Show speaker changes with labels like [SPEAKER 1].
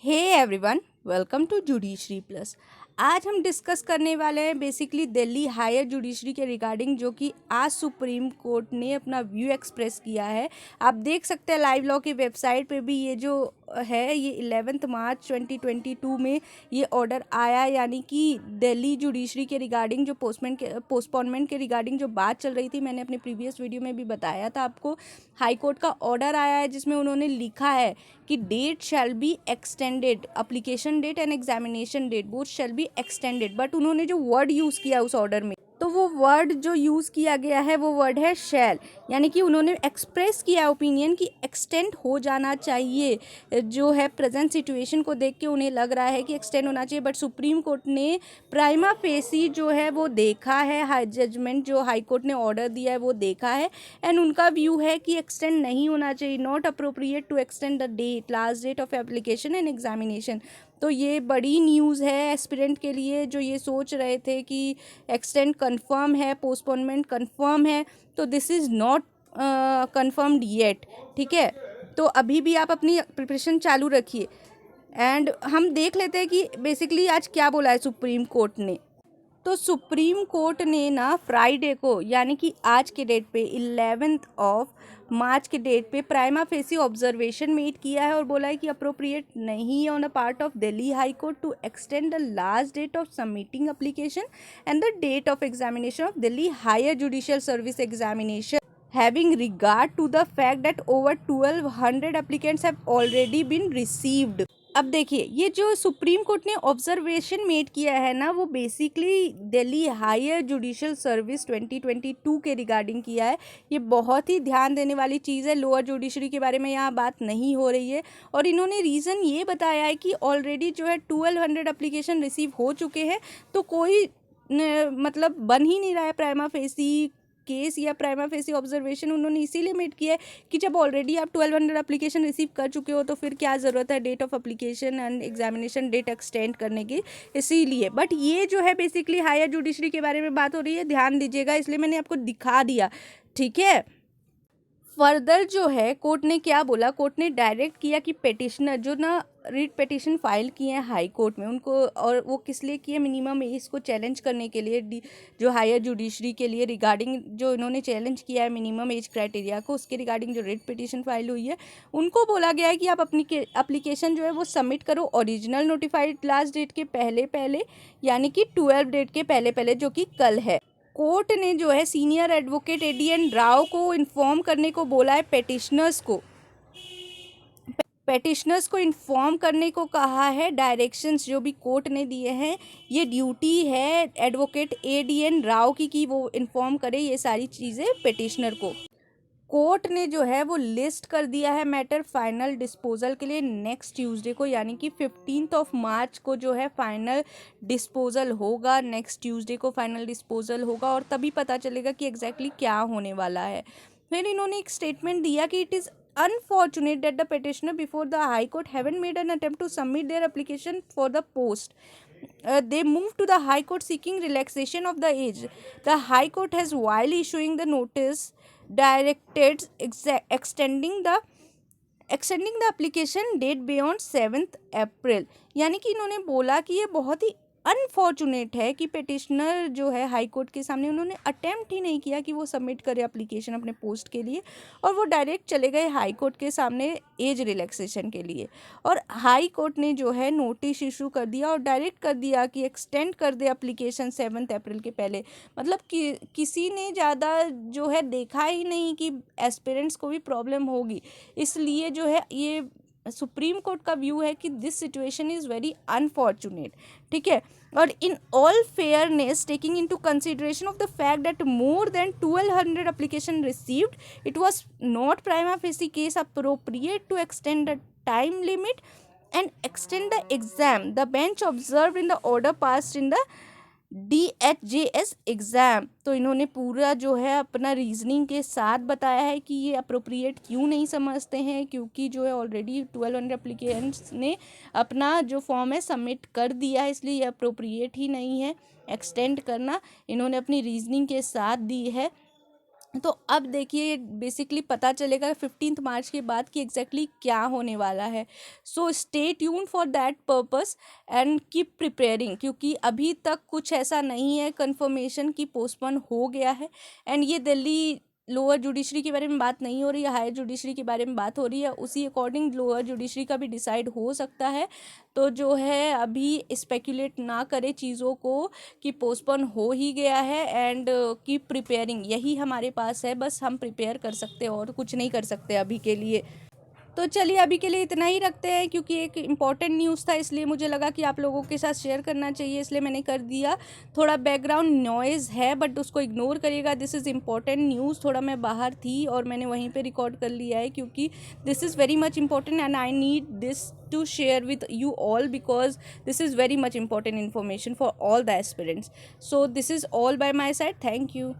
[SPEAKER 1] Hey everyone, welcome to judiciary plus. आज हम discuss करने वाले हैं बेसिकली दिल्ली हायर जुडिशरी के रिगार्डिंग, जो कि आज सुप्रीम कोर्ट ने अपना व्यू एक्सप्रेस किया है। आप देख सकते हैं लाइव लॉ की वेबसाइट पे भी ये जो है ये 11 मार्च 2022 में ये ऑर्डर आया, यानी कि दिल्ली जुडिशरी के रिगार्डिंग जो पोस्टपोनमेंट के रिगार्डिंग जो बात चल रही थी, मैंने अपने प्रीवियस वीडियो में भी बताया था आपको। हाई कोर्ट का ऑर्डर आया है जिसमें उन्होंने लिखा है कि date shall be extended, application date and examination date both shall be extended. But उन्होंने जो वर्ड यूज़ किया उस ऑर्डर में, तो वो वर्ड जो यूज़ किया गया है वो वर्ड है शैल, यानी कि उन्होंने एक्सप्रेस किया ओपिनियन कि एक्सटेंड हो जाना चाहिए। जो है प्रेजेंट सिचुएशन को देख के उन्हें लग रहा है कि एक्सटेंड होना चाहिए, बट सुप्रीम कोर्ट ने प्राइमा फेसी जो है वो देखा है, हाई जजमेंट जो हाई कोर्ट ने ऑर्डर दिया है वो देखा है, एंड उनका व्यू है कि एक्सटेंड नहीं होना चाहिए, not appropriate to extend the date, last date of application and examination. तो ये बड़ी न्यूज़ है एस्पिरेंट के लिए जो ये सोच रहे थे कि एक्सटेंड कंफर्म है, पोस्टपोनमेंट कंफर्म है। तो this is not confirmed yet, ठीक है। तो अभी भी आप अपनी प्रिपरेशन चालू रखिए, एंड हम देख लेते हैं कि बेसिकली आज क्या बोला है सुप्रीम कोर्ट ने। तो सुप्रीम कोर्ट ने ना फ्राइडे को, यानी कि आज के डेट पे 11 ऑफ मार्च के डेट पे प्राइमा फेसी ऑब्जर्वेशन मेड किया है और बोला है कि अप्रोप्रिएट नहीं है on a part of Delhi high court to extend the last date of submitting application and the date of examination of Delhi higher judicial service examination, having regard to the fact that over 1200 applicants have already been received। अब देखिए, ये जो supreme court ने observation made किया है ना, वो basically Delhi higher judicial service 2022 के रिगार्डिंग किया है। ये बहुत ही ध्यान देने वाली चीज़ है, लोअर जुडिशरी के बारे में यहाँ बात नहीं हो रही है। और इन्होंने रीज़न ये बताया है कि ऑलरेडी जो है 1200 एप्लीकेशन रिसीव हो चुके हैं, तो कोई मतलब बन ही नहीं रहा है प्राइमा फेसी केस या प्राइमा फेसी ऑब्जर्वेशन। उन्होंने इसीलिए मेड किया है कि जब ऑलरेडी आप 1200 एप्लीकेशन रिसीव कर चुके हो तो फिर क्या ज़रूरत है date of application and examination date extend करने की, इसीलिए। बट ये जो है बेसिकली हायर जुडिशरी के बारे में बात हो रही है, ध्यान दीजिएगा, इसलिए मैंने आपको दिखा दिया, ठीक है। फर्दर जो है कोर्ट ने क्या बोला, कोर्ट ने डायरेक्ट किया कि पेटिशनर जो ना रिट पिटीशन फाइल किए हैं हाई कोर्ट में उनको, और वो किस लिए किए, मिनिमम एज को चैलेंज करने के लिए, जो हायर जुडिशरी के लिए रिगार्डिंग जो इन्होंने चैलेंज किया है मिनिमम एज क्राइटेरिया को, उसके रिगार्डिंग जो रिट पिटीशन फाइल हुई है, उनको बोला गया है कि आप अपनी एप्लीकेशन जो है वो सबमिट करो ओरिजिनल नोटिफाइड लास्ट डेट के पहले पहले, यानी कि 12 डेट के पहले पहले, जो कि कल है। कोर्ट ने जो है सीनियर एडवोकेट एडीएन राव को इन्फॉर्म करने को बोला है, पेटिशनर्स को इन्फॉर्म करने को कहा है। डायरेक्शंस जो भी कोर्ट ने दिए हैं, ये ड्यूटी है एडवोकेट एडीएन राव की कि वो इन्फॉर्म करे ये सारी चीज़ें पेटिशनर को। कोर्ट ने जो है वो लिस्ट कर दिया है मैटर फाइनल डिस्पोजल के लिए नेक्स्ट ट्यूसडे को, यानी कि 15 मार्च को जो है फाइनल डिस्पोजल होगा। नेक्स्ट ट्यूसडे को फाइनल डिस्पोजल होगा और तभी पता चलेगा कि एग्जैक्टली क्या होने वाला है। फिर इन्होंने एक स्टेटमेंट दिया कि it is unfortunate that the petitioner before the High Court haven't made an attempt to submit their application for the post. They moved to the High Court seeking relaxation of the age. The High Court has, while issuing the notice, directed extending the application date beyond 7th April। यानी कि इन्होंने बोला कि ये बहुत ही unfortunate है कि petitioner जो है हाई कोर्ट के सामने उन्होंने अटेम्प्ट ही नहीं किया कि वो सबमिट करे एप्लीकेशन अपने पोस्ट के लिए, और वो डायरेक्ट चले गए हाई कोर्ट के सामने एज रिलैक्सेशन के लिए। और हाई कोर्ट ने जो है नोटिस इशू कर दिया और डायरेक्ट कर दिया कि एक्सटेंड कर दे एप्लीकेशन 7 अप्रैल के पहले। मतलब कि किसी ने ज़्यादा जो है देखा ही नहीं कि एस्पिरेंट्स को भी प्रॉब्लम होगी, इसलिए जो है ये सुप्रीम कोर्ट का व्यू है कि this situation is very unfortunate, ठीक है। और in all fairness taking into consideration of the fact that more than 1200 application received, it was not prima facie case appropriate to extend the time limit and extend the exam, the bench observed in the order passed in the DHJS exam. तो इन्होंने पूरा जो है अपना reasoning के साथ बताया है कि ये अप्रोप्रिएट क्यों नहीं समझते हैं, क्योंकि जो है ऑलरेडी 1200 एप्लीकेंट्स ने अपना जो फॉर्म है सबमिट कर दिया है, इसलिए ये अप्रोप्रिएट ही नहीं है एक्सटेंड करना। इन्होंने अपनी रीजनिंग के साथ दी है। तो अब देखिए बेसिकली पता चलेगा 15 मार्च के बाद कि एग्जैक्टली क्या होने वाला है। So stay tune for that purpose and keep preparing, क्योंकि अभी तक कुछ ऐसा नहीं है कंफर्मेशन कि पोस्टपोन हो गया है। एंड ये दिल्ली लोअर जुडिशरी के बारे में बात नहीं हो रही है, हायर जुडिशरी के बारे में बात हो रही है। उसी अकॉर्डिंग लोअर जुडिशरी का भी डिसाइड हो सकता है। तो जो है अभी स्पेकुलेट ना करे चीज़ों को कि पोस्टपोन हो ही गया है। एंड कीप प्रिपेयरिंग, यही हमारे पास है, बस हम प्रिपेयर कर सकते हैं और कुछ नहीं कर सकते अभी के लिए। तो चलिए अभी के लिए इतना ही रखते हैं, क्योंकि एक इम्पॉर्टेंट न्यूज़ था इसलिए मुझे लगा कि आप लोगों के साथ शेयर करना चाहिए, इसलिए मैंने कर दिया। थोड़ा बैकग्राउंड नॉइज़ है बट उसको इग्नोर करिएगा, दिस इज़ इम्पॉर्टेंट न्यूज़। थोड़ा मैं बाहर थी और मैंने वहीं पे रिकॉर्ड कर लिया है, क्योंकि this is very much important and I need this to share with you all, because this is very much important information for all the aspirants. So this is all by my side. Thank you.